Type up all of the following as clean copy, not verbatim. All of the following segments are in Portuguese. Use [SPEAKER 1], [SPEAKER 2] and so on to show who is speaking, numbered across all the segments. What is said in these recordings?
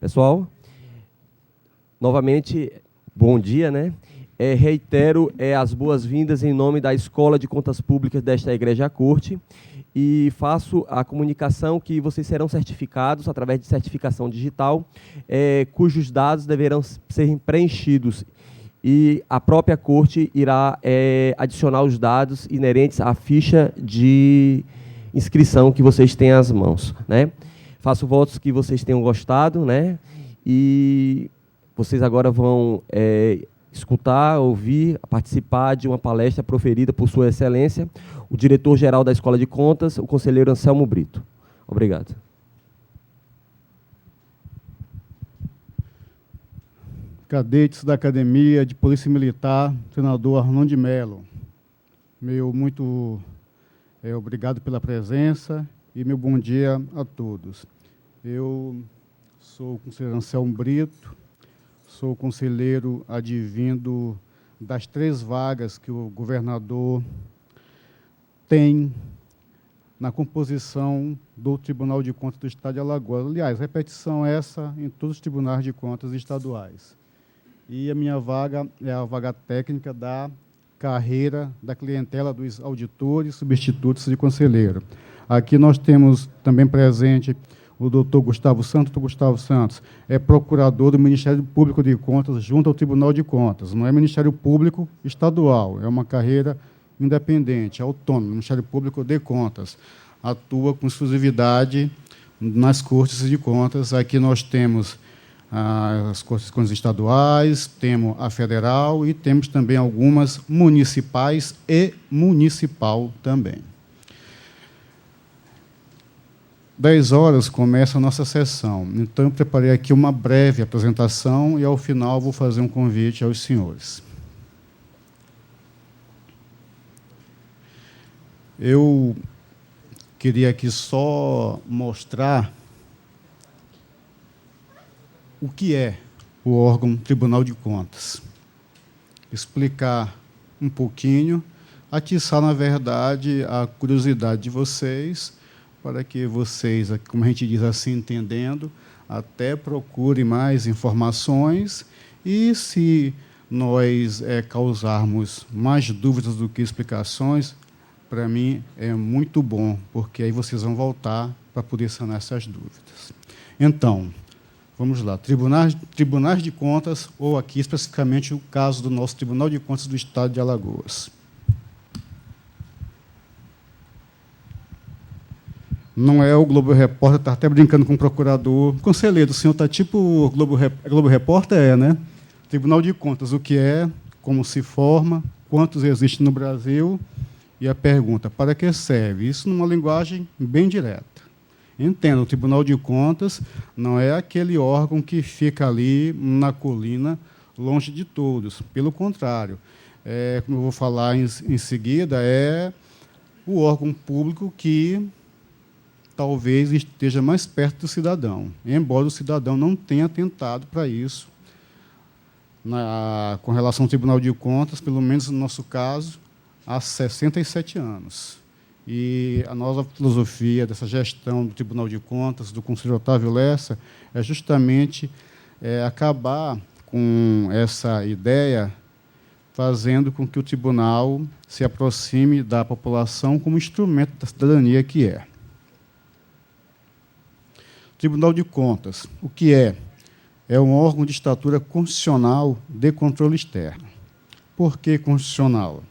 [SPEAKER 1] Pessoal, novamente, bom dia, né? Reitero as boas-vindas em nome da Escola de Contas Públicas desta Igreja Corte e faço a comunicação que vocês serão certificados através de certificação digital, cujos dados deverão ser preenchidos e a própria Corte irá adicionar os dados inerentes à ficha de inscrição que vocês têm às mãos, né? Faço votos que vocês tenham gostado, né? E vocês agora vão escutar, ouvir, participar de uma palestra proferida por Sua Excelência, o diretor-geral da Escola de Contas, o conselheiro Anselmo Brito. Obrigado.
[SPEAKER 2] Cadetes da Academia de Polícia Militar, senador Arnon de Mello. Muito obrigado pela presença e meu bom dia a todos. Eu sou o conselheiro Anselmo Brito, sou conselheiro advindo das 3 vagas que o governador tem na composição do Tribunal de Contas do Estado de Alagoas. Aliás, repetição essa em todos os tribunais de contas estaduais. E a minha vaga é a vaga técnica da carreira da clientela dos auditores, substitutos de conselheiro. Aqui nós temos também presente o doutor Gustavo Santos. O Gustavo Santos é procurador do Ministério Público de Contas junto ao Tribunal de Contas. Não é Ministério Público Estadual, é uma carreira independente, autônoma, Ministério Público de Contas. Atua com exclusividade nas Cortes de Contas. Aqui nós temos as Cortes de Contas estaduais, temos a federal e temos também algumas municipais e municipal também. 10 horas começa a nossa sessão. Então, eu preparei aqui uma breve apresentação e, ao final, vou fazer um convite aos senhores. Eu queria aqui só mostrar o que é o órgão Tribunal de Contas. Explicar um pouquinho, atiçar, na verdade, a curiosidade de vocês, para que vocês, como a gente diz assim, entendendo, até procurem mais informações e, se nós causarmos mais dúvidas do que explicações, para mim é muito bom, porque aí vocês vão voltar para poder sanar essas dúvidas. Então, vamos lá. Tribunais de Contas, ou aqui especificamente o caso do nosso Tribunal de Contas do Estado de Alagoas. Não é o Globo Repórter, está até brincando com o procurador. Conselheiro, o senhor está tipo o Globo Repórter, né? Tribunal de Contas, o que é, como se forma, quantos existem no Brasil, e a pergunta, para que serve? Isso numa linguagem bem direta. Entenda, o Tribunal de Contas não é aquele órgão que fica ali na colina, longe de todos. Pelo contrário, como eu vou falar em seguida, é o órgão público que talvez esteja mais perto do cidadão, embora o cidadão não tenha tentado para isso. Com relação ao Tribunal de Contas, pelo menos no nosso caso, há 67 anos. E a nossa filosofia dessa gestão do Tribunal de Contas, do conselheiro Otávio Lessa, é justamente acabar com essa ideia, fazendo com que o tribunal se aproxime da população como instrumento da cidadania que é. Tribunal de Contas, o que é? É um órgão de estatura constitucional de controle externo. Por que constitucional?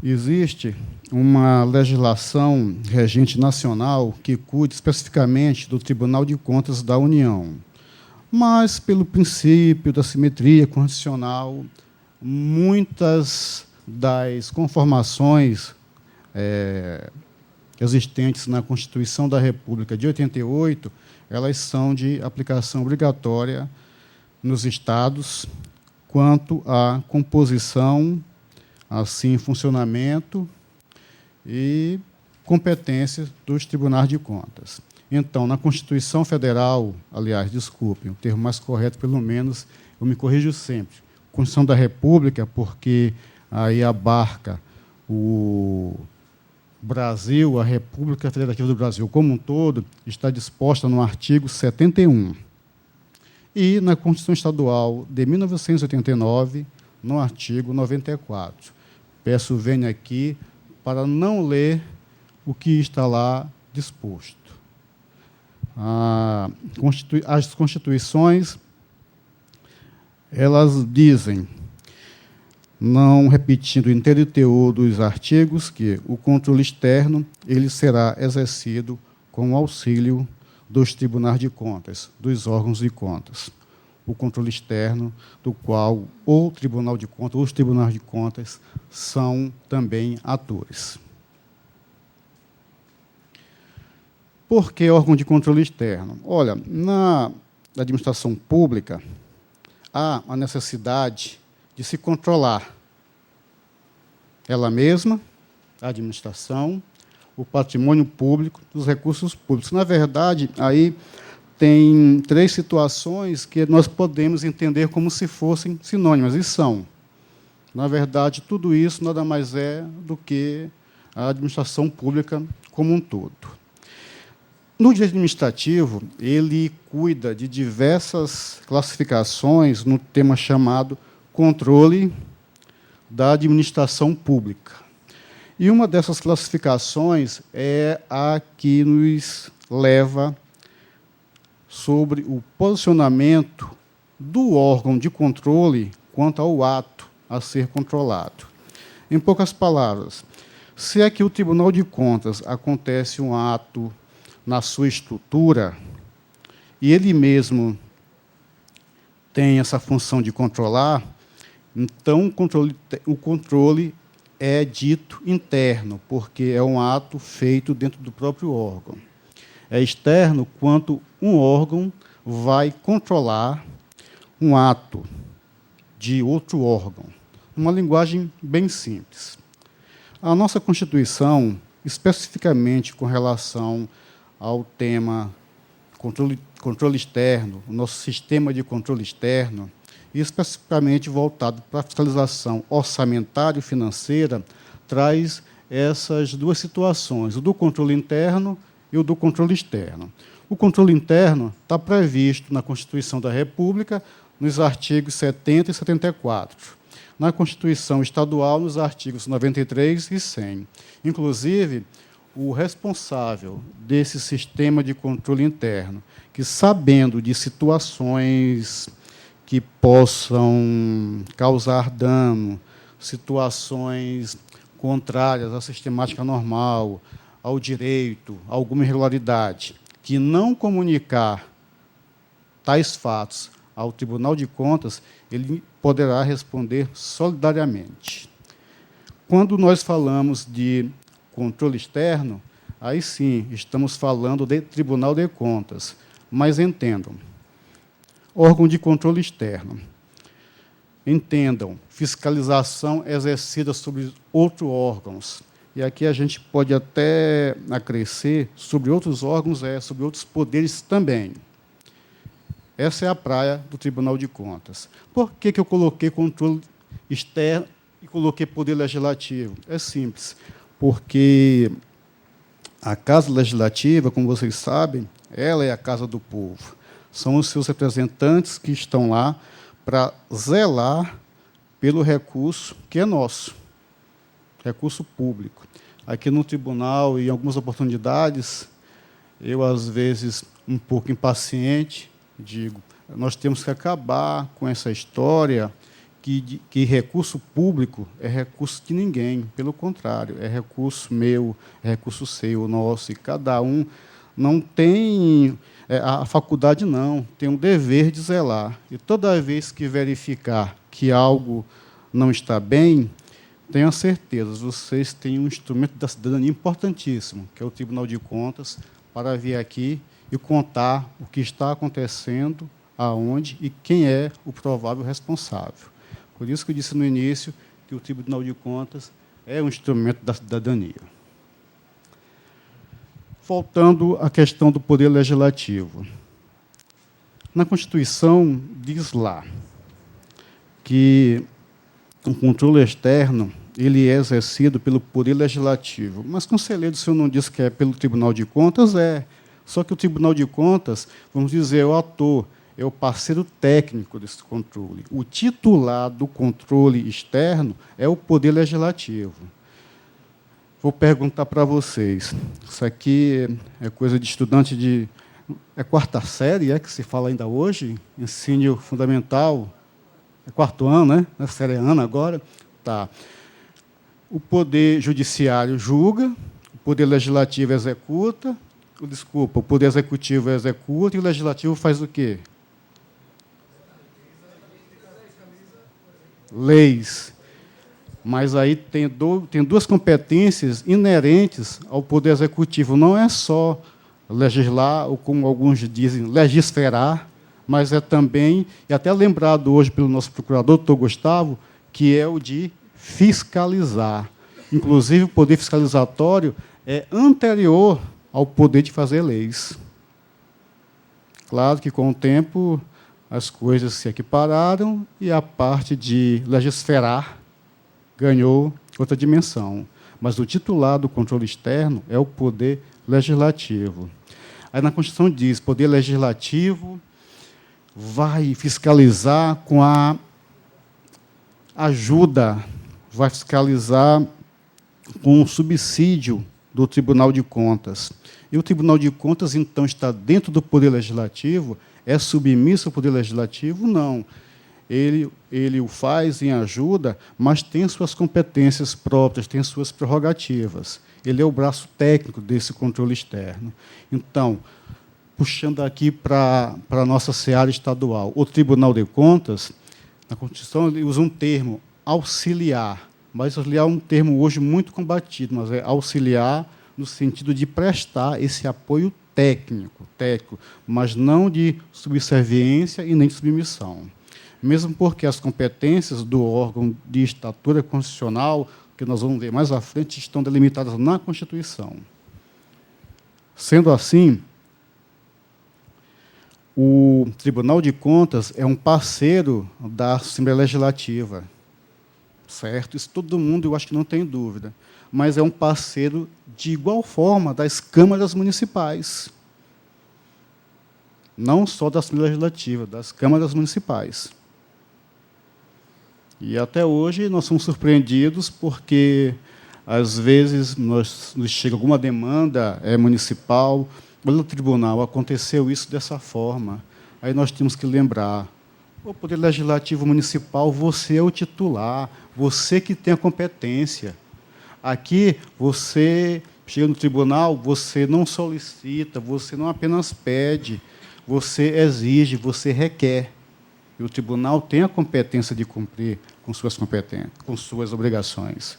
[SPEAKER 2] Existe uma legislação regente nacional que cuida especificamente do Tribunal de Contas da União, mas, pelo princípio da simetria constitucional, muitas das conformações existentes na Constituição da República de 88, elas são de aplicação obrigatória nos estados quanto à composição, assim, funcionamento e competências dos tribunais de contas. Então, na Constituição Federal, aliás, desculpem, o termo mais correto, pelo menos, eu me corrijo sempre, Constituição da República, porque aí abarca Brasil, a República Federativa do Brasil como um todo, está disposta no artigo 71. E na Constituição Estadual de 1989, no artigo 94. Peço venha aqui para não ler o que está lá disposto. As constituições, elas dizem, não repetindo o inteiro teor dos artigos, que o controle externo ele será exercido com o auxílio dos tribunais de contas, dos órgãos de contas. O controle externo, do qual o Tribunal de Contas, os tribunais de contas, são também atores. Por que órgão de controle externo? Olha, na administração pública, há a necessidade de se controlar ela mesma, a administração, o patrimônio público, os recursos públicos. Na verdade, aí tem 3 situações que nós podemos entender como se fossem sinônimas, e são. Na verdade, tudo isso nada mais é do que a administração pública como um todo. No direito administrativo, ele cuida de diversas classificações no tema chamado controle da administração pública. E uma dessas classificações é a que nos leva sobre o posicionamento do órgão de controle quanto ao ato a ser controlado. Em poucas palavras, se é que o Tribunal de Contas acontece um ato na sua estrutura, e ele mesmo tem essa função de controlar, então o controle é dito interno, porque é um ato feito dentro do próprio órgão. É externo quanto um órgão vai controlar um ato de outro órgão. Uma linguagem bem simples. A nossa Constituição, especificamente com relação ao tema controle externo, o nosso sistema de controle externo, especificamente voltado para a fiscalização orçamentária e financeira, traz essas 2 situações, o do controle interno e o do controle externo. O controle interno está previsto na Constituição da República, nos artigos 70 e 74. Na Constituição Estadual, nos artigos 93 e 100. Inclusive, o responsável desse sistema de controle interno, que, sabendo de situações que possam causar dano, situações contrárias à sistemática normal, ao direito, alguma irregularidade, que não comunicar tais fatos ao Tribunal de Contas, ele poderá responder solidariamente. Quando nós falamos de controle externo, aí sim, estamos falando de Tribunal de Contas, mas entendam, órgão de controle externo. Entendam, fiscalização exercida sobre outros órgãos. E aqui a gente pode até acrescer sobre outros órgãos, sobre outros poderes também. Essa é a praia do Tribunal de Contas. Por que eu coloquei controle externo e coloquei poder legislativo? É simples, porque a Casa Legislativa, como vocês sabem, ela é a casa do povo. São os seus representantes que estão lá para zelar pelo recurso que é nosso, recurso público. Aqui no tribunal, em algumas oportunidades, eu, às vezes, um pouco impaciente, digo, nós temos que acabar com essa história que recurso público é recurso de ninguém, pelo contrário, é recurso meu, é recurso seu, nosso, e cada um não tem a faculdade, não, tem um dever de zelar. E toda vez que verificar que algo não está bem, tenha certeza, vocês têm um instrumento da cidadania importantíssimo, que é o Tribunal de Contas, para vir aqui e contar o que está acontecendo, aonde e quem é o provável responsável. Por isso que eu disse no início que o Tribunal de Contas é um instrumento da cidadania. Voltando à questão do poder legislativo. Na Constituição diz lá que o controle externo ele é exercido pelo Poder Legislativo. Mas, conselheiro, o senhor não disse que é pelo Tribunal de Contas? É. Só que o Tribunal de Contas, vamos dizer, é o ator, é o parceiro técnico desse controle. O titular do controle externo é o Poder Legislativo. Vou perguntar para vocês. Isso aqui é coisa de estudante de... É quarta série, é que se fala ainda hoje? Ensino fundamental. É quarto ano, né? É série ano agora. Tá. O Poder Judiciário julga, o Poder Legislativo executa, o Poder Executivo executa e o Legislativo faz o quê? Leis. Mas aí tem duas competências inerentes ao Poder Executivo. Não é só legislar, ou como alguns dizem, legisferar, mas é também, e até lembrado hoje pelo nosso procurador, doutor Gustavo, que é o de fiscalizar. Inclusive, o poder fiscalizatório é anterior ao poder de fazer leis. Claro que, com o tempo, as coisas se equipararam e a parte de legisferar ganhou outra dimensão. Mas o titular do controle externo é o poder legislativo. Aí, na Constituição diz, poder legislativo vai fiscalizar com a ajuda, vai fiscalizar com o subsídio do Tribunal de Contas. E o Tribunal de Contas, então, está dentro do Poder Legislativo? É submisso ao Poder Legislativo? Não. Ele o faz em ajuda, mas tem suas competências próprias, tem suas prerrogativas. Ele é o braço técnico desse controle externo. Então, puxando aqui para a nossa seara estadual, o Tribunal de Contas, na Constituição, ele usa um termo, auxiliar, mas auxiliar é um termo hoje muito combatido, mas é auxiliar no sentido de prestar esse apoio técnico, mas não de subserviência e nem de submissão. Mesmo porque as competências do órgão de estatura constitucional, que nós vamos ver mais à frente, estão delimitadas na Constituição. Sendo assim, o Tribunal de Contas é um parceiro da Assembleia Legislativa, certo? Isso todo mundo, eu acho que não tem dúvida. Mas é um parceiro de igual forma das câmaras municipais. Não só da Assembleia Legislativa, das câmaras municipais. E até hoje nós somos surpreendidos porque, às vezes, nos chega alguma demanda municipal, olha, o tribunal, aconteceu isso dessa forma. Aí nós temos que lembrar, o Poder Legislativo Municipal, você é o titular, você que tem a competência. Aqui, você chega no tribunal, você não solicita, você não apenas pede, você exige, você requer. E o tribunal tem a competência de cumprir com suas competências, com suas obrigações.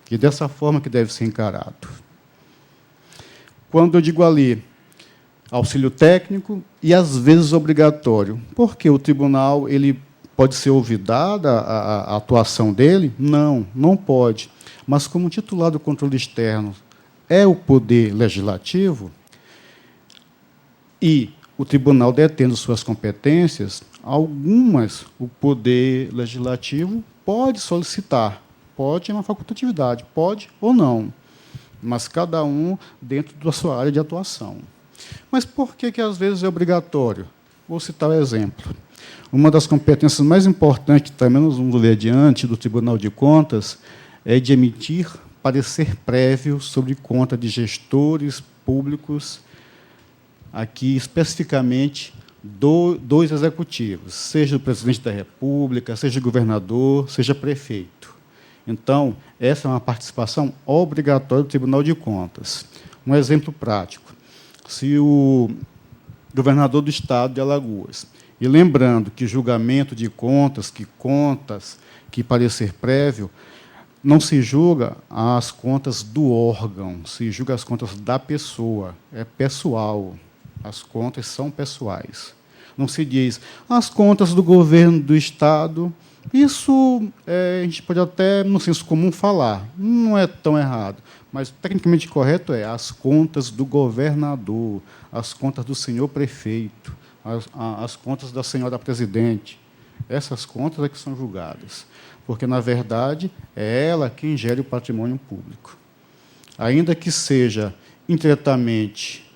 [SPEAKER 2] E dessa forma que deve ser encarado. Quando eu digo ali, auxílio técnico e, às vezes, obrigatório. Porque o tribunal ele pode ser olvidada a atuação dele? Não, não pode. Mas, como titular do controle externo é o poder legislativo, e o tribunal detendo suas competências, algumas o poder legislativo pode solicitar. Pode, é uma facultatividade, pode ou não. Mas cada um dentro da sua área de atuação. Mas por que às vezes é obrigatório? Vou citar um exemplo. Uma das competências mais importantes, que também nós vamos ver adiante, do Tribunal de Contas, é de emitir parecer prévio sobre conta de gestores públicos, aqui especificamente dois executivos, seja o presidente da República, seja o governador, seja prefeito. Então, essa é uma participação obrigatória do Tribunal de Contas. Um exemplo prático. Se o governador do Estado de Alagoas, e lembrando que julgamento de contas, que parecer prévio, não se julga as contas do órgão, se julga as contas da pessoa, é pessoal, as contas são pessoais. Não se diz, as contas do governo do Estado, isso a gente pode até, no senso comum, falar, não é tão errado, mas tecnicamente correto é as contas do governador, as contas do senhor prefeito, as contas da senhora presidente. Essas contas é que são julgadas, porque, na verdade, é ela quem gere o patrimônio público. Ainda que seja indiretamente,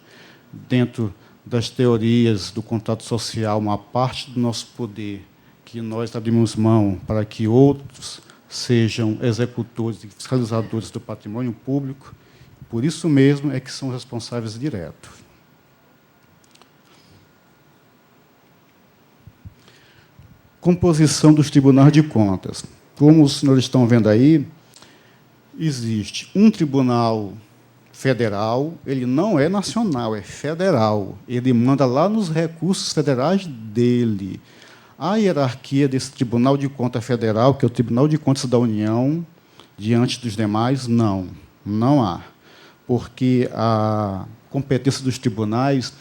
[SPEAKER 2] dentro das teorias do contrato social, uma parte do nosso poder que nós abrimos mão para que outros sejam executores e fiscalizadores do patrimônio público, por isso mesmo é que são responsáveis diretos. Composição dos tribunais de contas. Como os senhores estão vendo aí, existe um tribunal federal, ele não é nacional, é federal. Ele manda lá nos recursos federais dele. A hierarquia desse Tribunal de Contas Federal, que é o Tribunal de Contas da União, diante dos demais, não há. Porque a competência dos tribunais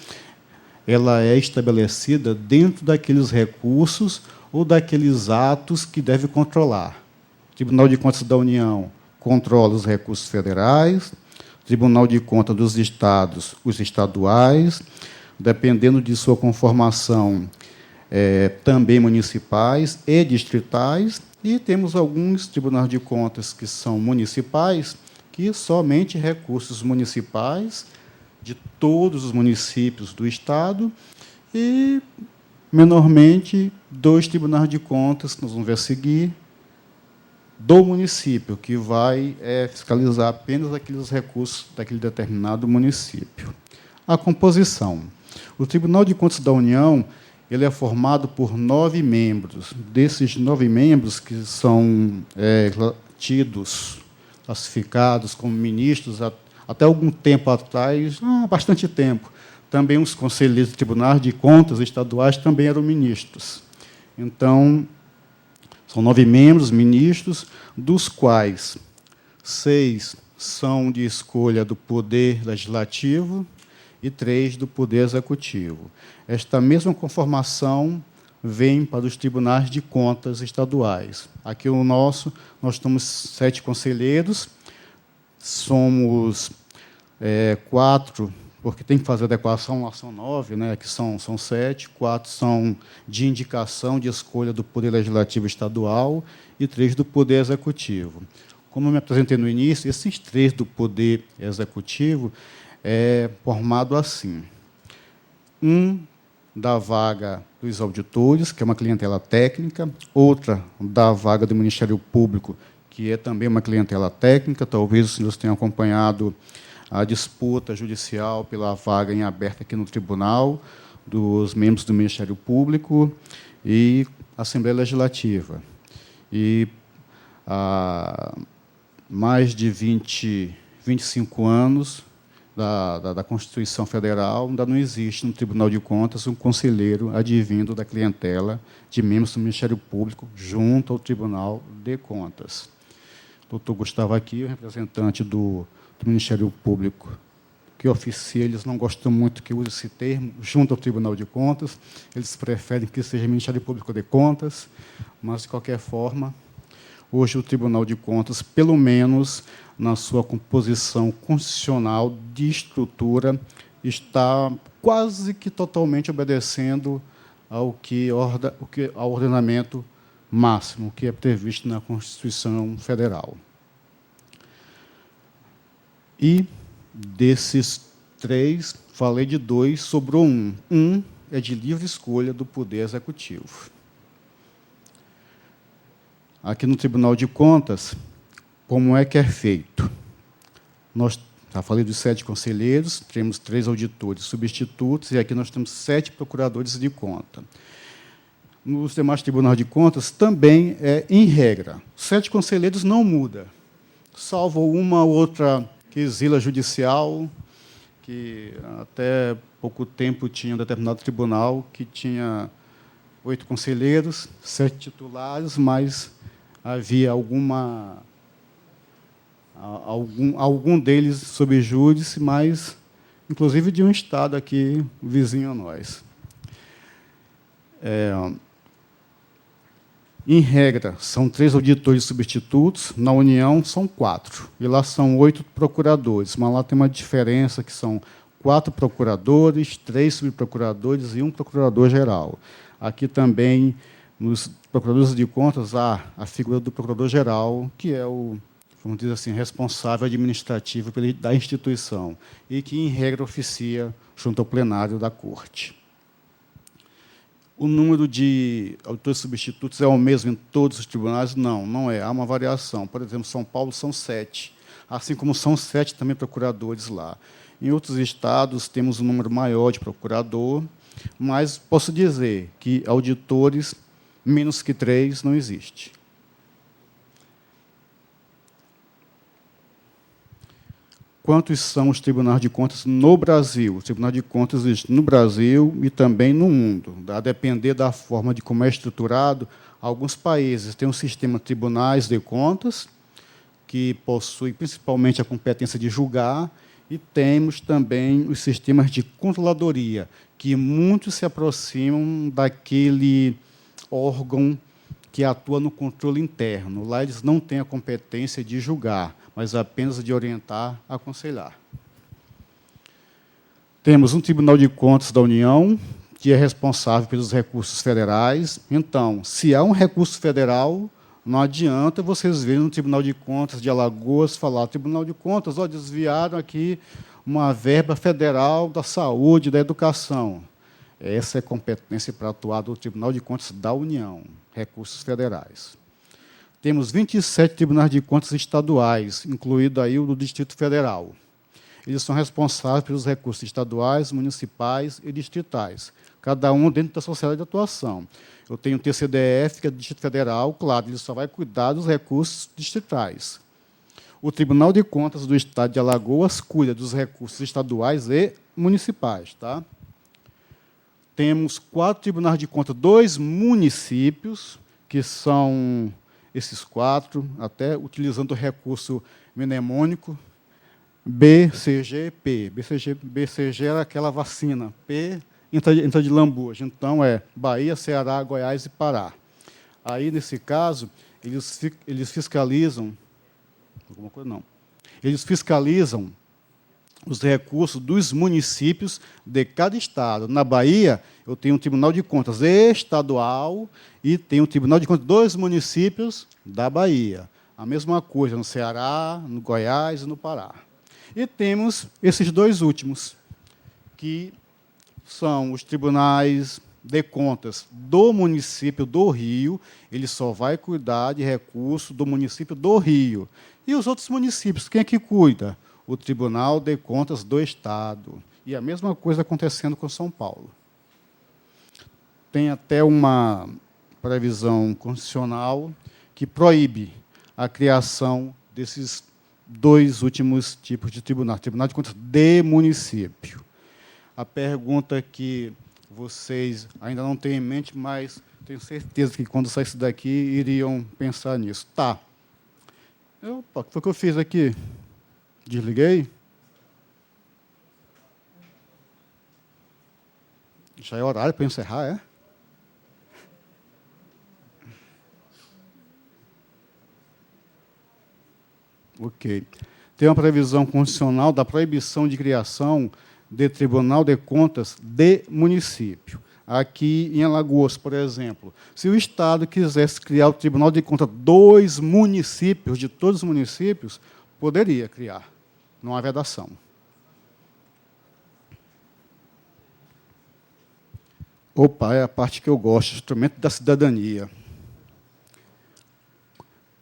[SPEAKER 2] ela é estabelecida dentro daqueles recursos ou daqueles atos que deve controlar. O Tribunal de Contas da União controla os recursos federais, o Tribunal de Contas dos Estados, os estaduais, dependendo de sua conformação, também municipais e distritais, e temos alguns tribunais de contas que são municipais, que somente recursos municipais de todos os municípios do Estado e, menormente, 2 tribunais de contas, que nós vamos ver a seguir, do município, que vai fiscalizar apenas aqueles recursos daquele determinado município. A composição. O Tribunal de Contas da União ele é formado por 9 membros. Desses 9 membros, que são tidos, classificados como ministros, até algum tempo atrás, há bastante tempo, também os conselheiros de tribunais de contas estaduais também eram ministros. Então, são 9 membros, ministros, dos quais 6 são de escolha do Poder Legislativo e 3 do Poder Executivo. Esta mesma conformação vem para os tribunais de contas estaduais. Aqui no nosso, nós temos 7 conselheiros, somos 4, porque tem que fazer adequação, lá são 9, né, que são 7, 4 são de indicação, de escolha do Poder Legislativo Estadual e 3 do Poder Executivo. Como eu me apresentei no início, esses 3 do Poder Executivo é formado assim. Um da vaga dos auditores, que é uma clientela técnica, outra da vaga do Ministério Público, que é também uma clientela técnica. Talvez os senhores tenham acompanhado a disputa judicial pela vaga em aberto aqui no tribunal, dos membros do Ministério Público e Assembleia Legislativa. E há mais de 25 anos da Constituição Federal, ainda não existe no Tribunal de Contas um conselheiro advindo da clientela de membros do Ministério Público junto ao Tribunal de Contas. O doutor Gustavo aqui, o representante do Ministério Público, que oficia, eles não gostam muito que use esse termo, junto ao Tribunal de Contas, eles preferem que seja Ministério Público de Contas, mas, de qualquer forma, hoje o Tribunal de Contas, pelo menos na sua composição constitucional de estrutura, está quase que totalmente obedecendo ao ordenamento máximo que é previsto na Constituição Federal. E, desses 3, falei de 2, sobrou um. Um é de livre escolha do Poder Executivo. Aqui no Tribunal de Contas, como é que é feito? Nós, já falei dos 7 conselheiros, temos 3 auditores substitutos, e aqui nós temos 7 procuradores de conta. Nos demais tribunais de contas, também em regra. 7 conselheiros não muda, salvo uma ou outra quesila judicial, que até pouco tempo tinha um determinado tribunal que tinha 8 conselheiros, 7 titulares, mas havia algum deles sob júdice, mas, inclusive, de um estado aqui vizinho a nós. Em regra, são 3 auditores substitutos, na União são 4, e lá são 8 procuradores, mas lá tem uma diferença, que são 4 procuradores, 3 subprocuradores e 1 procurador-geral. Aqui também Nos procuradores de contas, há a figura do procurador-geral, que é o, vamos dizer assim, responsável administrativo da instituição e que, em regra, oficia junto ao plenário da Corte. O número de auditores substitutos é o mesmo em todos os tribunais? Não, não é. Há uma variação. Por exemplo, São Paulo são 7, assim como são 7 também procuradores lá. Em outros estados, temos um número maior de procurador, mas posso dizer que auditores, menos que 3, não existe. Quantos são os tribunais de contas no Brasil? O Tribunal de Contas existe no Brasil e também no mundo. A depender da forma de como é estruturado, alguns países têm um sistema de tribunais de contas, que possui principalmente a competência de julgar, e temos também os sistemas de controladoria, que muitos se aproximam daquele órgão que atua no controle interno. Lá eles não têm a competência de julgar, mas apenas de orientar, aconselhar. Temos um Tribunal de Contas da União, que é responsável pelos recursos federais. Então, se há um recurso federal, não adianta vocês verem no Tribunal de Contas de Alagoas falar: Tribunal de Contas, ó, desviaram aqui uma verba federal da saúde, da educação. Essa é competência para atuar do Tribunal de Contas da União, recursos federais. Temos 27 tribunais de contas estaduais, incluído aí o do Distrito Federal. Eles são responsáveis pelos recursos estaduais, municipais e distritais, cada um dentro da sua área de atuação. Eu tenho o TCDF, que é do Distrito Federal, claro, ele só vai cuidar dos recursos distritais. O Tribunal de Contas do Estado de Alagoas cuida dos recursos estaduais e municipais. Tá? Temos 4 tribunais de contas, 2 municípios, que são esses 4, até utilizando o recurso mnemônico, BCG, P. BCG era aquela vacina, P entra de lambuja. Então, é Bahia, Ceará, Goiás e Pará. Aí, nesse caso, eles fiscalizam... Alguma coisa não. Eles fiscalizam os recursos dos municípios de cada estado. Na Bahia, eu tenho um Tribunal de Contas estadual e tenho um Tribunal de Contas dos municípios da Bahia. A mesma coisa no Ceará, no Goiás e no Pará. E temos esses 2 últimos, que são os tribunais de contas do município do Rio. Ele só vai cuidar de recursos do município do Rio. E os outros municípios, quem é que cuida? O Tribunal de Contas do Estado. E a mesma coisa acontecendo com São Paulo. Tem até uma previsão constitucional que proíbe a criação desses 2 últimos tipos de tribunal. Tribunal de Contas de município. A pergunta que vocês ainda não têm em mente, mas tenho certeza que, quando saísse daqui, iriam pensar nisso. Tá. Opa, o que foi que eu fiz aqui? Desliguei? Já é horário para encerrar, é? Ok. Tem uma previsão constitucional da proibição de criação de Tribunal de Contas de município. Aqui em Alagoas, por exemplo, se o Estado quisesse criar o Tribunal de Contas dos municípios, de todos os municípios, poderia criar. Não há vedação. Opa, é a parte que eu gosto, instrumento da cidadania.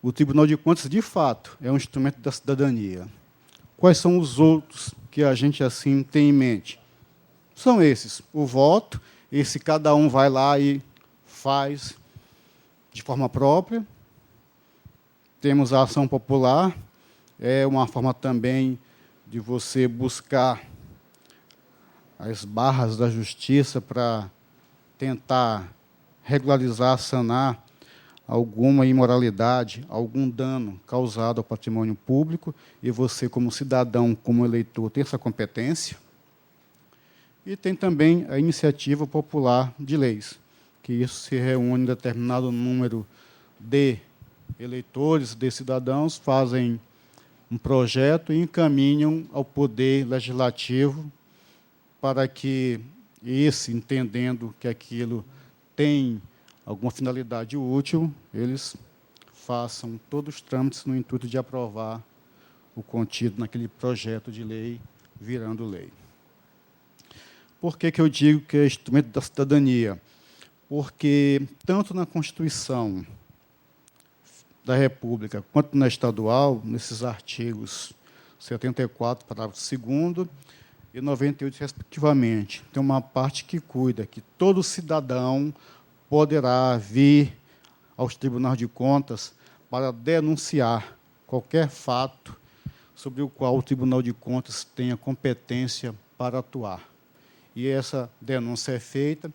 [SPEAKER 2] O Tribunal de Contas, de fato, é um instrumento da cidadania. Quais são os outros que a gente assim tem em mente? São esses: o voto, esse cada um vai lá e faz de forma própria. Temos a ação popular, é uma forma também de você buscar as barras da justiça para tentar regularizar, sanar alguma imoralidade, algum dano causado ao patrimônio público, e você, como cidadão, como eleitor, tem essa competência. E tem também a iniciativa popular de leis, que isso se reúne em determinado número de eleitores, de cidadãos, fazem um projeto e encaminham ao poder legislativo para que esse, entendendo que aquilo tem alguma finalidade útil, eles façam todos os trâmites no intuito de aprovar o contido naquele projeto de lei, virando lei. Por que eu digo que é instrumento da cidadania? Porque, tanto na Constituição da República, quanto na estadual, nesses artigos 74, parágrafo 2º, e 98, respectivamente, tem uma parte que cuida que todo cidadão poderá vir aos tribunais de contas para denunciar qualquer fato sobre o qual o Tribunal de Contas tenha competência para atuar. E essa denúncia é feita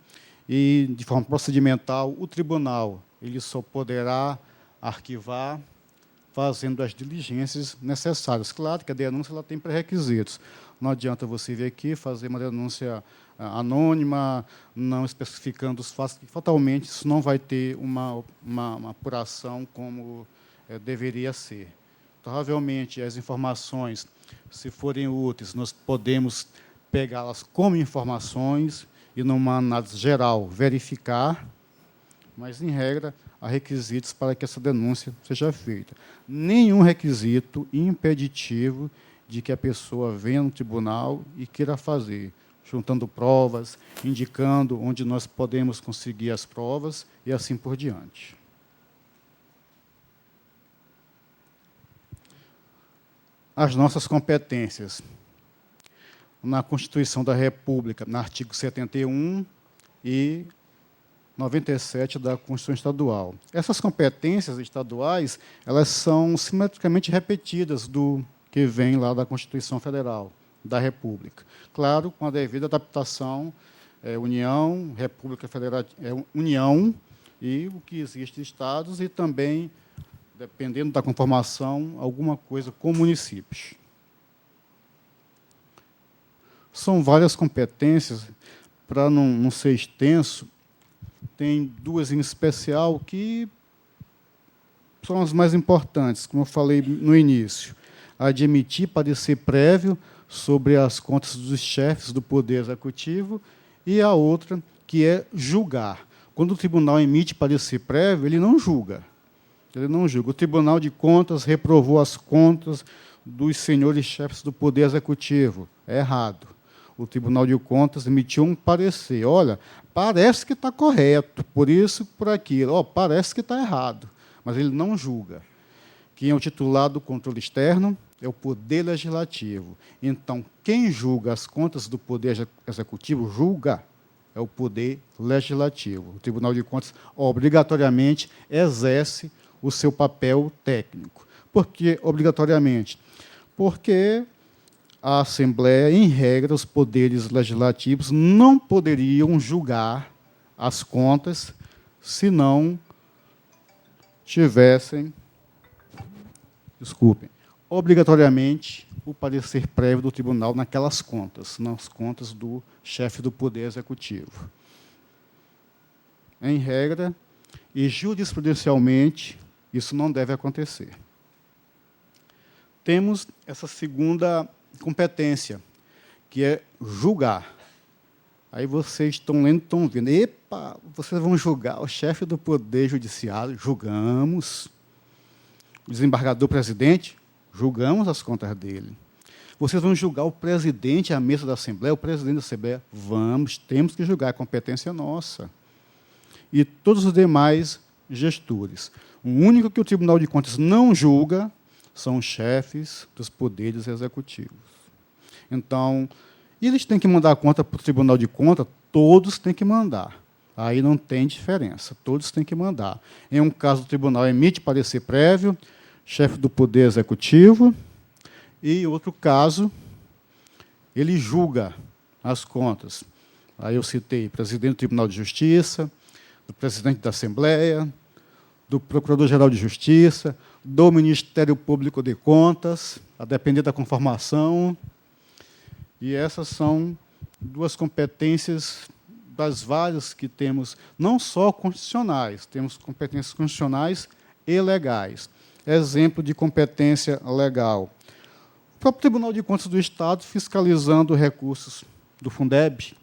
[SPEAKER 2] e, de forma procedimental, o tribunal ele só poderá arquivar fazendo as diligências necessárias. Claro que a denúncia ela tem pré-requisitos. Não adianta você vir aqui fazer uma denúncia anônima, não especificando os fatos, que fatalmente isso não vai ter uma apuração como deveria ser. Provavelmente, as informações, se forem úteis, nós podemos pegá-las como informações e, numa análise geral, verificar, mas, em regra, há requisitos para que essa denúncia seja feita. Nenhum requisito impeditivo de que a pessoa venha no tribunal e queira fazer, juntando provas, indicando onde nós podemos conseguir as provas e assim por diante. As nossas competências. Na Constituição da República, no artigo 71 e 97 da Constituição Estadual. Essas competências estaduais, elas são simetricamente repetidas do que vem lá da Constituição Federal da República. Claro, com a devida adaptação, União, República Federal, União, e o que existe de estados, e também, dependendo da conformação, alguma coisa com municípios. São várias competências, para não ser extenso, tem duas em especial que são as mais importantes, como eu falei no início. A de emitir parecer prévio sobre as contas dos chefes do Poder Executivo e a outra, que é julgar. Quando o tribunal emite parecer prévio, ele não julga. Ele não julga. O Tribunal de Contas reprovou as contas dos senhores chefes do Poder Executivo. É errado. O Tribunal de Contas emitiu um parecer. Olha, parece que está correto, por isso, por aquilo. Oh, parece que está errado, mas ele não julga. Quem é o titular do controle externo é o Poder Legislativo. Então, quem julga as contas do Poder Executivo, julga, é o Poder Legislativo. O Tribunal de Contas, obrigatoriamente, exerce o seu papel técnico. Por que obrigatoriamente? Porque a Assembleia, em regra, os poderes legislativos não poderiam julgar as contas se não tivessem, obrigatoriamente, o parecer prévio do tribunal naquelas contas, nas contas do chefe do Poder Executivo. Em regra, e jurisprudencialmente, isso não deve acontecer. Temos essa segunda competência, que é julgar. Aí vocês estão lendo, estão vendo. Epa, vocês vão julgar o chefe do Poder Judiciário? Julgamos. O desembargador-presidente? Julgamos as contas dele. Vocês vão julgar o presidente, a mesa da Assembleia, o presidente da Assembleia? Vamos, temos que julgar, a competência é nossa. E todos os demais gestores. O único que o Tribunal de Contas não julga são os chefes dos poderes executivos. Então, eles têm que mandar a conta para o Tribunal de Contas, todos têm que mandar. Aí não tem diferença, todos têm que mandar. Em um caso, o tribunal emite parecer prévio, chefe do Poder Executivo, e, em outro caso, ele julga as contas. Aí eu citei presidente do Tribunal de Justiça, do presidente da Assembleia, do Procurador-Geral de Justiça, do Ministério Público de Contas, a depender da conformação. E essas são duas competências das várias que temos, não só constitucionais, temos competências constitucionais e legais. Exemplo de competência legal. O próprio Tribunal de Contas do Estado fiscalizando recursos do Fundeb.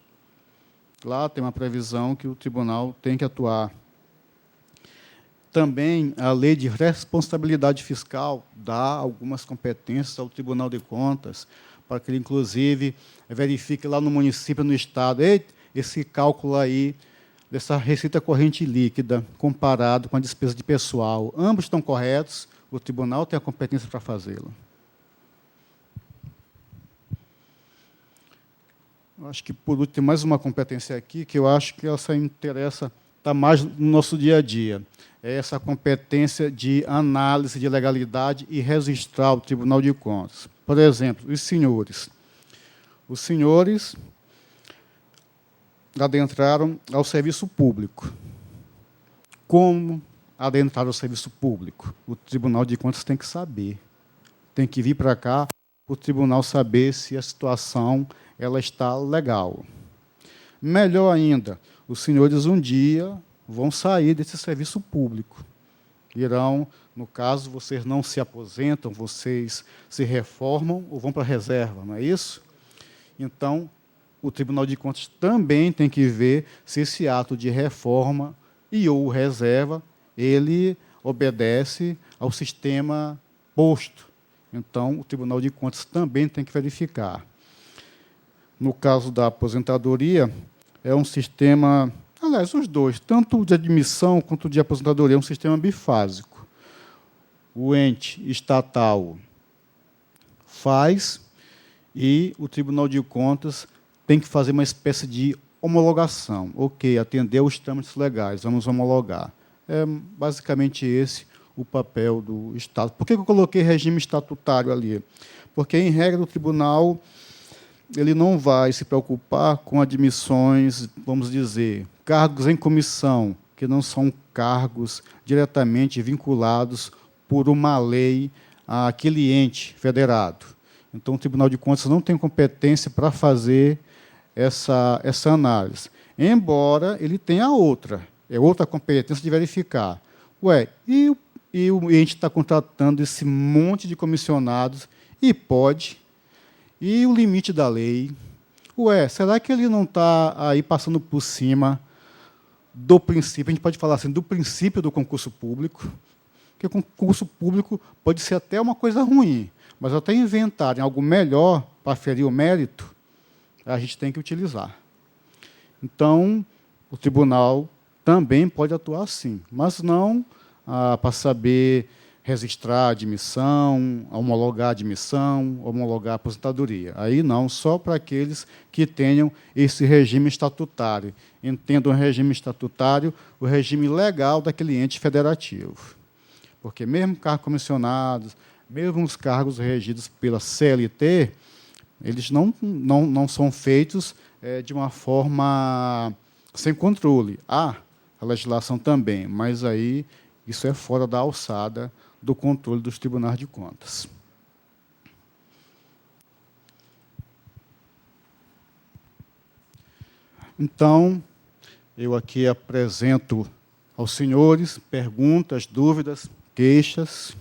[SPEAKER 2] Lá tem uma previsão que o tribunal tem que atuar Também a lei de responsabilidade fiscal dá algumas competências ao Tribunal de Contas para que ele, inclusive, verifique lá no município, no Estado, esse cálculo aí dessa receita corrente líquida comparado com a despesa de pessoal. Ambos estão corretos, o tribunal tem a competência para fazê-lo. Acho que, por último, tem mais uma competência aqui, que eu acho que essa interessa, está mais no nosso dia a dia. É essa competência de análise de legalidade e registrar o Tribunal de Contas. Por exemplo, os senhores. Os senhores adentraram ao serviço público. Como adentrar ao serviço público? O Tribunal de Contas tem que saber. Tem que vir para cá para o tribunal saber se a situação ela está legal. Melhor ainda, os senhores um dia vão sair desse serviço público. Irão, no caso, vocês não se aposentam, vocês se reformam ou vão para a reserva, não é isso? Então, o Tribunal de Contas também tem que ver se esse ato de reforma e ou reserva, ele obedece ao sistema posto. Então, o Tribunal de Contas também tem que verificar. No caso da aposentadoria, é um sistema, aliás, os dois, tanto de admissão quanto de aposentadoria, é um sistema bifásico. O ente estatal faz e o Tribunal de Contas tem que fazer uma espécie de homologação. Ok, atender aos trâmites legais, vamos homologar. É basicamente esse o papel do Estado. Por que eu coloquei regime estatutário ali? Porque, em regra, o tribunal ele não vai se preocupar com admissões, vamos dizer, cargos em comissão, que não são cargos diretamente vinculados por uma lei àquele ente federado. Então, o Tribunal de Contas não tem competência para fazer essa análise. Embora ele tenha outra competência de verificar. E o ente está contratando esse monte de comissionados e pode. E o limite da lei? Será que ele não está aí passando por cima do princípio, a gente pode falar assim, do princípio do concurso público? Porque o concurso público pode ser até uma coisa ruim, mas até inventarem algo melhor para ferir o mérito, a gente tem que utilizar. Então, o tribunal também pode atuar assim, mas não para saber registrar a admissão, homologar a admissão, homologar a aposentadoria. Aí não, só para aqueles que tenham esse regime estatutário. Entendam o regime estatutário, o regime legal daquele ente federativo. Porque mesmo cargos comissionados, mesmo os cargos regidos pela CLT, eles não são feitos de uma forma sem controle. Há a legislação também, mas aí isso é fora da alçada do controle dos tribunais de contas. Então, eu aqui apresento aos senhores perguntas, dúvidas, queixas.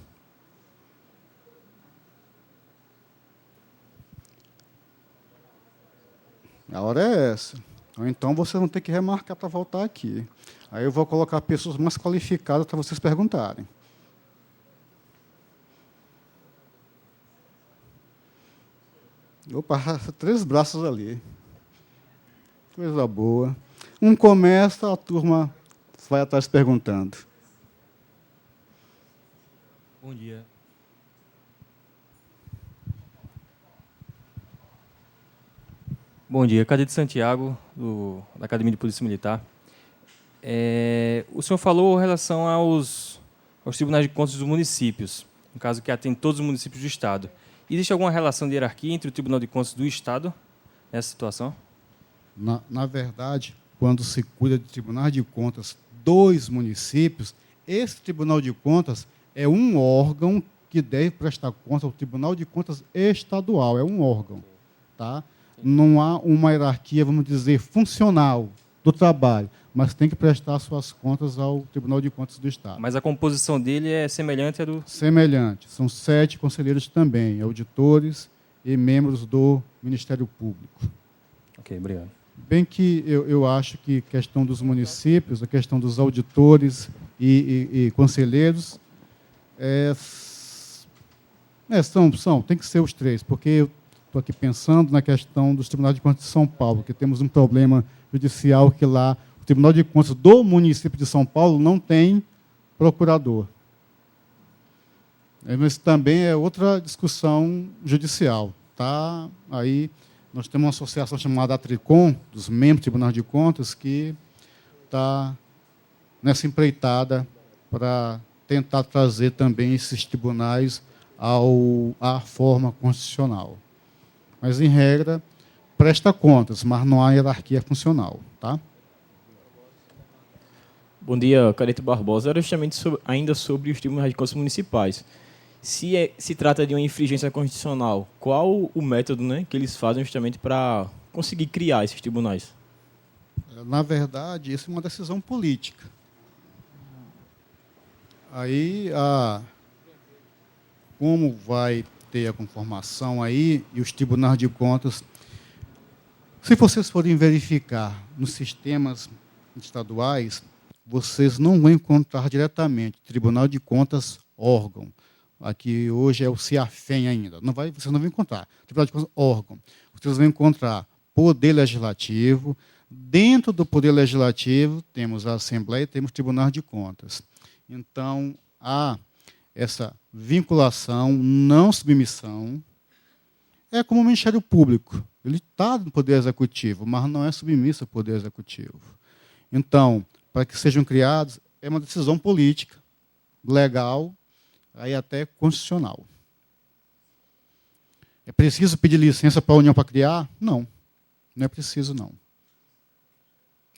[SPEAKER 2] A hora é essa. Ou então vocês vão ter que remarcar para voltar aqui. Aí eu vou colocar pessoas mais qualificadas para vocês perguntarem. Opa, 3 braços ali. Coisa boa. Um começa, a turma vai atrás perguntando.
[SPEAKER 3] Bom dia. Bom dia, Cadete Santiago, da Academia de Polícia Militar. O senhor falou em relação aos tribunais de contas dos municípios, no caso que atende todos os municípios do Estado. Existe alguma relação de hierarquia entre o Tribunal de Contas do Estado nessa situação?
[SPEAKER 2] Na verdade, quando se cuida de tribunais de contas dos municípios, esse Tribunal de Contas é um órgão que deve prestar conta ao Tribunal de Contas estadual, é um órgão. Tá? Não há uma hierarquia, vamos dizer, funcional do trabalho, mas tem que prestar suas contas ao Tribunal de Contas do Estado.
[SPEAKER 3] Mas a composição dele é semelhante à do...
[SPEAKER 2] Semelhante. São 7 conselheiros também, auditores e membros do Ministério Público.
[SPEAKER 3] Ok, obrigado.
[SPEAKER 2] Bem que eu acho que a questão dos municípios, a questão dos auditores e conselheiros, tem que ser os três, porque eu estou aqui pensando na questão dos tribunais de contas de São Paulo, que temos um problema judicial que lá o Tribunal de Contas do município de São Paulo não tem procurador. Mas também é outra discussão judicial. Tá? Aí nós temos uma associação chamada Atricom, dos membros do Tribunal de Contas, que está nessa empreitada para tentar trazer também esses tribunais à forma constitucional. Mas, em regra, presta contas, mas não há hierarquia funcional. Tá?
[SPEAKER 4] Bom dia, Cadete Barbosa. Era justamente ainda sobre os tribunais de contas municipais. Se trata de uma infringência constitucional, qual o método, né, que eles fazem justamente para conseguir criar esses tribunais?
[SPEAKER 2] Na verdade, isso é uma decisão política. Aí, como vai ter a conformação aí, e os tribunais de contas, se vocês forem verificar nos sistemas estaduais, vocês não vão encontrar diretamente Tribunal de Contas órgão. Aqui hoje é o CIAFEM ainda. Vocês não vão encontrar. Tribunal de Contas órgão. Vocês vão encontrar Poder Legislativo. Dentro do Poder Legislativo, temos a Assembleia e temos o Tribunal de Contas. Então, há essa vinculação, não submissão. É como o Ministério Público. Ele está no Poder Executivo, mas não é submisso ao Poder Executivo. Então, para que sejam criados, é uma decisão política, legal, aí até constitucional. É preciso pedir licença para a União para criar? Não. Não é preciso, não.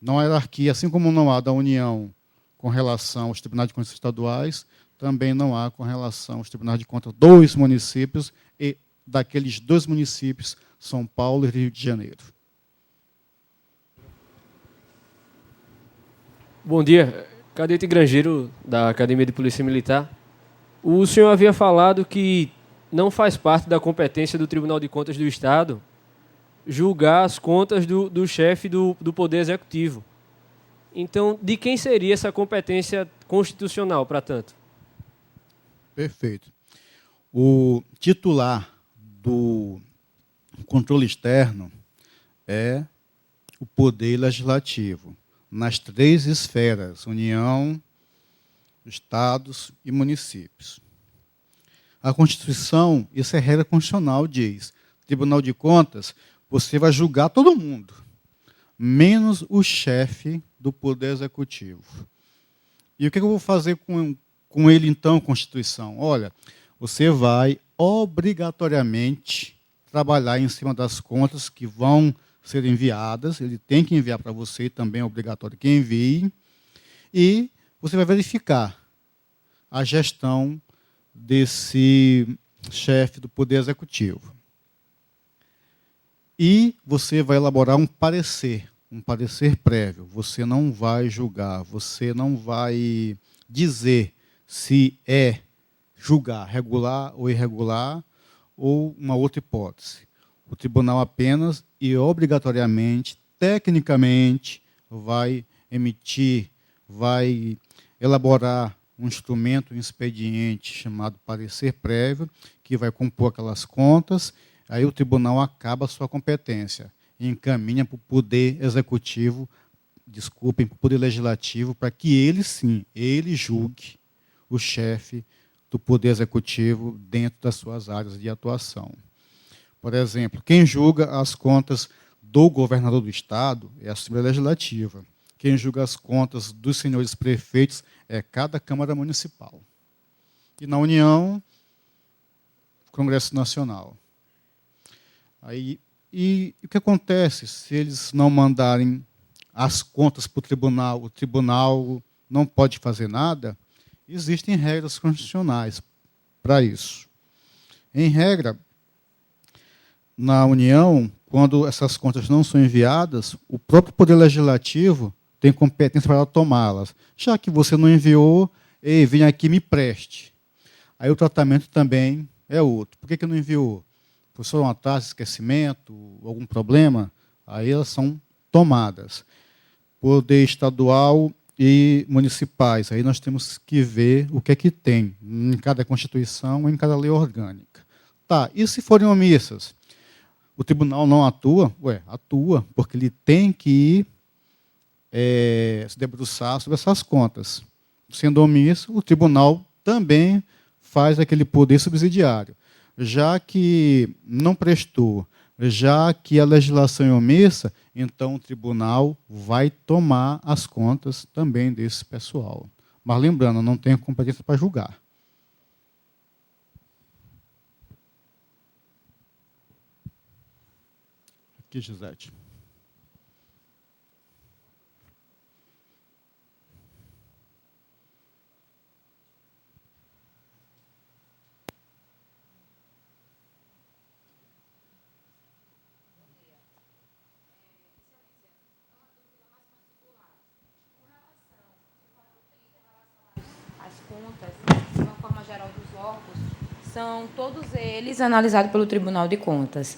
[SPEAKER 2] Não há hierarquia, assim como não há da União com relação aos tribunais de contas estaduais, também não há com relação aos tribunais de contas dos municípios e daqueles dois municípios, São Paulo e Rio de Janeiro.
[SPEAKER 5] Bom dia, Cadete Grangeiro, da Academia de Polícia Militar. O senhor havia falado que não faz parte da competência do Tribunal de Contas do Estado julgar as contas do chefe do Poder Executivo. Então, de quem seria essa competência constitucional, para tanto?
[SPEAKER 2] Perfeito. O titular do controle externo é o Poder Legislativo, nas três esferas, União, Estados e municípios. A Constituição, isso é regra constitucional, diz, Tribunal de Contas, você vai julgar todo mundo, menos o chefe do Poder Executivo. E o que eu vou fazer com ele, então, Constituição? Olha, você vai obrigatoriamente trabalhar em cima das contas que vão ser enviadas, ele tem que enviar para você, também é obrigatório que envie, e você vai verificar a gestão desse chefe do Poder Executivo. E você vai elaborar um parecer prévio. Você não vai julgar, você não vai dizer se é julgar regular ou irregular ou uma outra hipótese. O tribunal apenas e obrigatoriamente, tecnicamente, vai elaborar um instrumento, um expediente chamado parecer prévio, que vai compor aquelas contas. Aí o tribunal acaba a sua competência e encaminha para o Poder Executivo, para o Poder Legislativo, para que ele, sim, ele julgue o chefe do Poder Executivo dentro das suas áreas de atuação. Por exemplo, quem julga as contas do governador do Estado é a Assembleia Legislativa. Quem julga as contas dos senhores prefeitos é cada Câmara Municipal. E na União, o Congresso Nacional. E o que acontece se eles não mandarem as contas para o tribunal não pode fazer nada? Existem regras constitucionais para isso. Em regra, na União, quando essas contas não são enviadas, o próprio Poder Legislativo tem competência para tomá-las. Já que você não enviou, vem aqui e me preste. Aí o tratamento também é outro. Por que não enviou? Foi só um atraso, esquecimento, algum problema? Aí elas são tomadas. Poder estadual e municipais. Aí nós temos que ver o que é que tem em cada Constituição, em cada lei orgânica. Tá, e se forem omissas? O tribunal não atua? Atua, porque ele tem que se debruçar sobre essas contas. Sendo omisso, o tribunal também faz aquele poder subsidiário. Já que não prestou, já que a legislação é omissa, então o tribunal vai tomar as contas também desse pessoal. Mas lembrando, não tem competência para julgar. Aqui, Gisete.
[SPEAKER 6] As contas, de uma forma geral, dos órgãos, são todos eles analisados pelo Tribunal de Contas.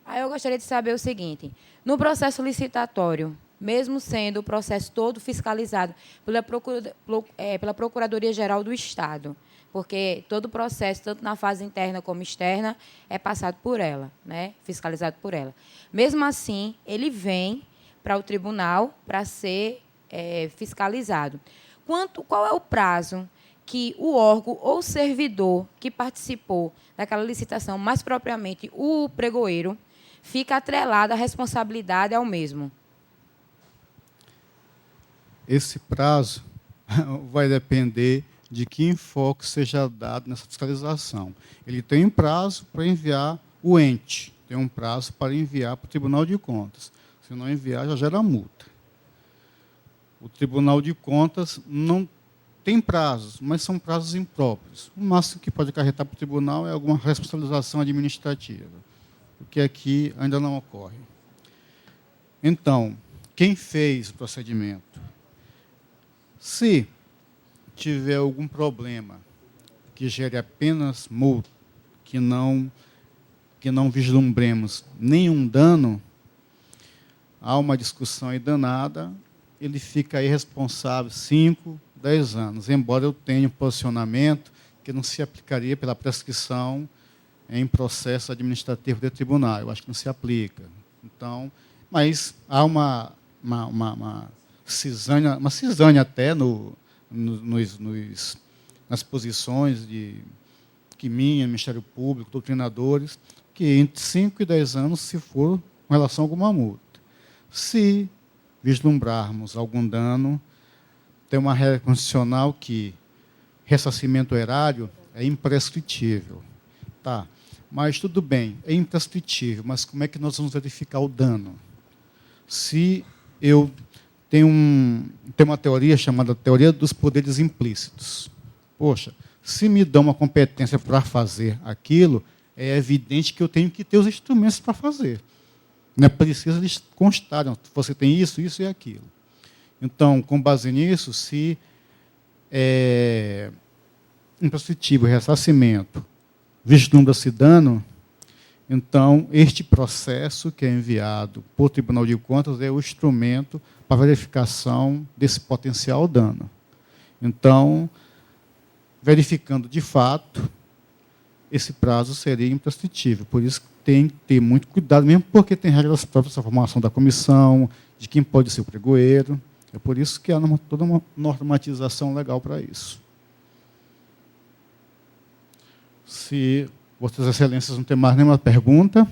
[SPEAKER 6] Aí eu gostaria de saber o seguinte: no processo licitatório, mesmo sendo o processo todo fiscalizado pela Procuradoria-Geral do Estado, porque todo o processo, tanto na fase interna como externa, é passado por ela, né, fiscalizado por ela. Mesmo assim, ele vem para o tribunal para ser fiscalizado. Qual é o prazo que o órgão ou servidor que participou daquela licitação, mais propriamente o pregoeiro, fica atrelado à responsabilidade ao mesmo?
[SPEAKER 2] Esse prazo vai depender de que enfoque seja dado nessa fiscalização. Ele tem um prazo para enviar o ente, tem um prazo para enviar para o Tribunal de Contas. Se não enviar, já gera multa. O Tribunal de Contas não tem prazos, mas são prazos impróprios. O máximo que pode acarretar para o tribunal é alguma responsabilização administrativa, o que aqui ainda não ocorre. Então, quem fez o procedimento? Se tiver algum problema que gere apenas multa, que não vislumbremos nenhum dano, há uma discussão aí danada, ele fica aí responsável 5, 10 anos, embora eu tenha um posicionamento que não se aplicaria pela prescrição em processo administrativo de tribunal. Eu acho que não se aplica. Então, mas há uma cisânia até nas posições que Ministério Público, doutrinadores, que entre 5 e 10 anos, se for com relação a alguma multa. Se vislumbrarmos algum dano, tem uma regra constitucional que ressarcimento erário é imprescritível. Tá, mas tudo bem, é imprescritível, mas como é que nós vamos verificar o dano? Se eu tenho uma teoria chamada teoria dos poderes implícitos. Poxa, se me dão uma competência para fazer aquilo, é evidente que eu tenho que ter os instrumentos para fazer. Não é preciso eles constarem, você tem isso, isso e aquilo. Então, com base nisso, se imprescritível ressarcimento vislumbra-se dano, então este processo que é enviado por Tribunal de Contas é o instrumento para verificação desse potencial dano. Então, verificando de fato, esse prazo seria imprescritível. Por isso tem que ter muito cuidado, mesmo porque tem regras próprias da formação da comissão, de quem pode ser o pregoeiro. É por isso que há toda uma normatização legal para isso. Se Vossas Excelências não têm mais nenhuma pergunta.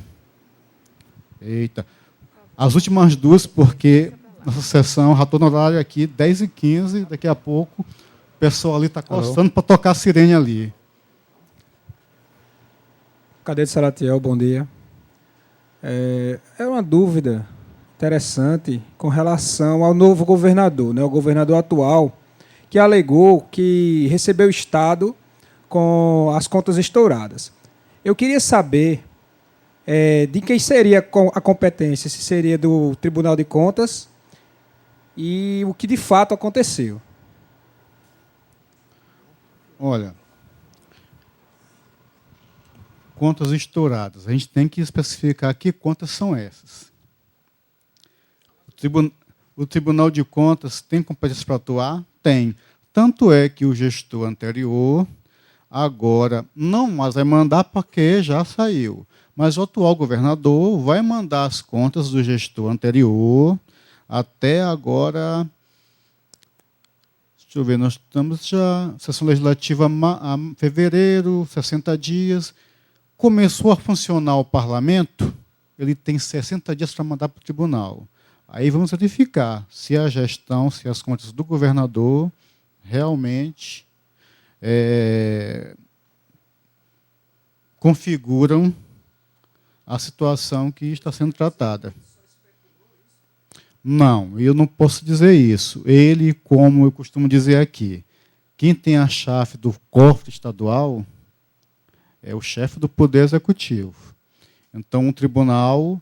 [SPEAKER 2] Eita. As últimas duas, porque nossa sessão já estou no horário aqui, 10h15, daqui a pouco o pessoal ali está coçando para tocar a sirene ali.
[SPEAKER 7] Cadete Salatiel, bom dia. É uma dúvida interessante com relação ao novo governador, né, o governador atual, que alegou que recebeu o Estado com as contas estouradas. Eu queria saber de quem seria a competência, se seria do Tribunal de Contas e o que de fato aconteceu.
[SPEAKER 2] Olha, contas estouradas. A gente tem que especificar que contas são essas. O Tribunal de Contas tem competência para atuar? Tem. Tanto é que o gestor anterior agora não mais vai mandar porque já saiu. Mas o atual governador vai mandar as contas do gestor anterior até agora. Deixa eu ver, nós estamos já sessão legislativa a fevereiro, 60 dias. Começou a funcionar o parlamento, ele tem 60 dias para mandar para o tribunal. Aí vamos verificar se a gestão, se as contas do governador realmente configuram a situação que está sendo tratada. Não, eu não posso dizer isso. Ele, como eu costumo dizer aqui, quem tem a chave do cofre estadual é o chefe do Poder Executivo. Então, o tribunal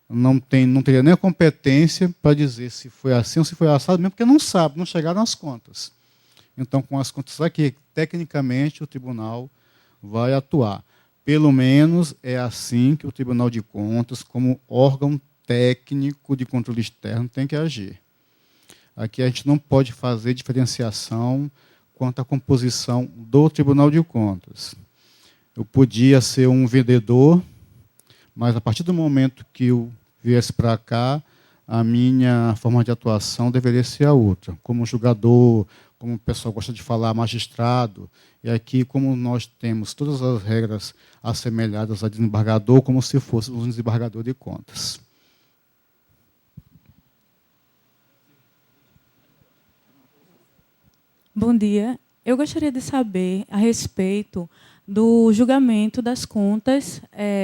[SPEAKER 2] não teria nem a competência para dizer se foi assim ou se foi assado, mesmo porque não sabe, não chegaram as contas. Então, com as contas aqui, tecnicamente, o tribunal vai atuar. Pelo menos é assim que o Tribunal de Contas, como órgão técnico de controle externo, tem que agir. Aqui a gente não pode fazer diferenciação quanto à composição do Tribunal de Contas. Eu podia ser um vendedor, mas a partir do momento que eu viesse para cá, a minha forma de atuação deveria ser a outra. Como julgador, como o pessoal gosta de falar, magistrado. E aqui, como nós temos todas as regras assemelhadas a desembargador, como se fosse um desembargador de contas.
[SPEAKER 8] Bom dia. Eu gostaria de saber a respeito do julgamento das contas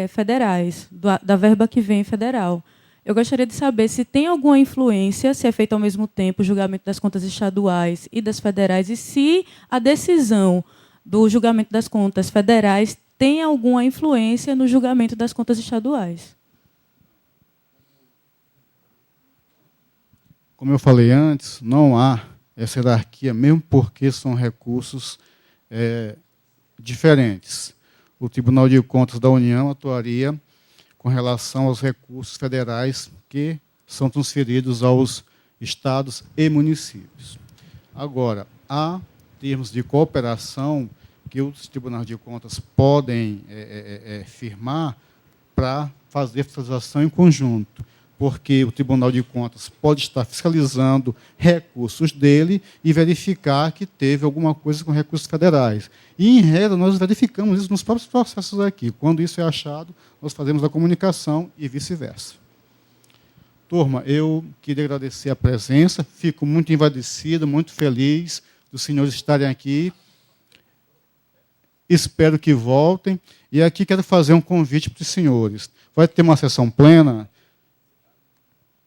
[SPEAKER 8] federais, da verba que vem federal. Eu gostaria de saber se tem alguma influência, se é feito ao mesmo tempo o julgamento das contas estaduais e das federais, e se a decisão do julgamento das contas federais tem alguma influência no julgamento das contas estaduais.
[SPEAKER 2] Como eu falei antes, não há essa hierarquia, mesmo porque são recursos diferentes. O Tribunal de Contas da União atuaria com relação aos recursos federais que são transferidos aos estados e municípios. Agora, há termos de cooperação que os tribunais de contas podem firmar para fazer fiscalização em conjunto, porque o Tribunal de Contas pode estar fiscalizando recursos dele e verificar que teve alguma coisa com recursos federais. E, em regra, nós verificamos isso nos próprios processos aqui. Quando isso é achado, nós fazemos a comunicação e vice-versa. Turma, eu queria agradecer a presença, fico muito envaidecido, muito feliz dos senhores estarem aqui. Espero que voltem. E aqui quero fazer um convite para os senhores. Vai ter uma sessão plena.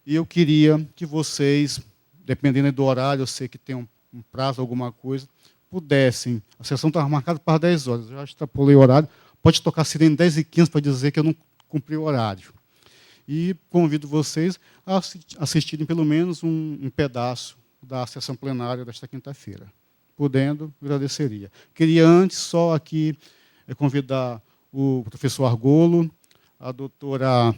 [SPEAKER 2] E eu queria que vocês, dependendo do horário, eu sei que tem um prazo, alguma coisa, pudessem. A sessão estava marcada para 10 horas, eu já extrapolei o horário. Pode tocar sirene 10h15 para dizer que eu não cumpri o horário. E convido vocês a assistirem pelo menos um pedaço da sessão plenária desta quinta-feira. Podendo, agradeceria. Queria antes só aqui convidar o professor Argolo, a doutora,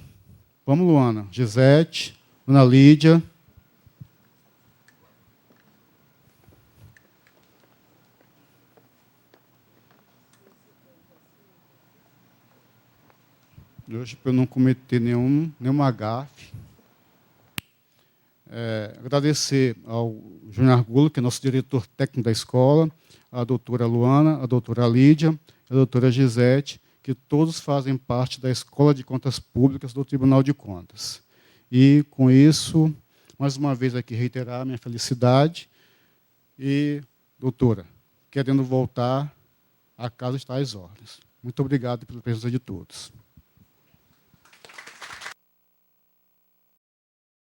[SPEAKER 2] vamos, Luana, Gisete, Dona Lídia. Hoje, para eu não cometer nenhuma gafe, agradecer ao Júnior Argolo, que é nosso diretor técnico da escola, a doutora Luana, a doutora Lídia, a doutora Gisete, que todos fazem parte da Escola de Contas Públicas do Tribunal de Contas. E, com isso, mais uma vez aqui reiterar a minha felicidade. E, doutora, querendo voltar, a casa está às ordens. Muito obrigado pela presença de todos.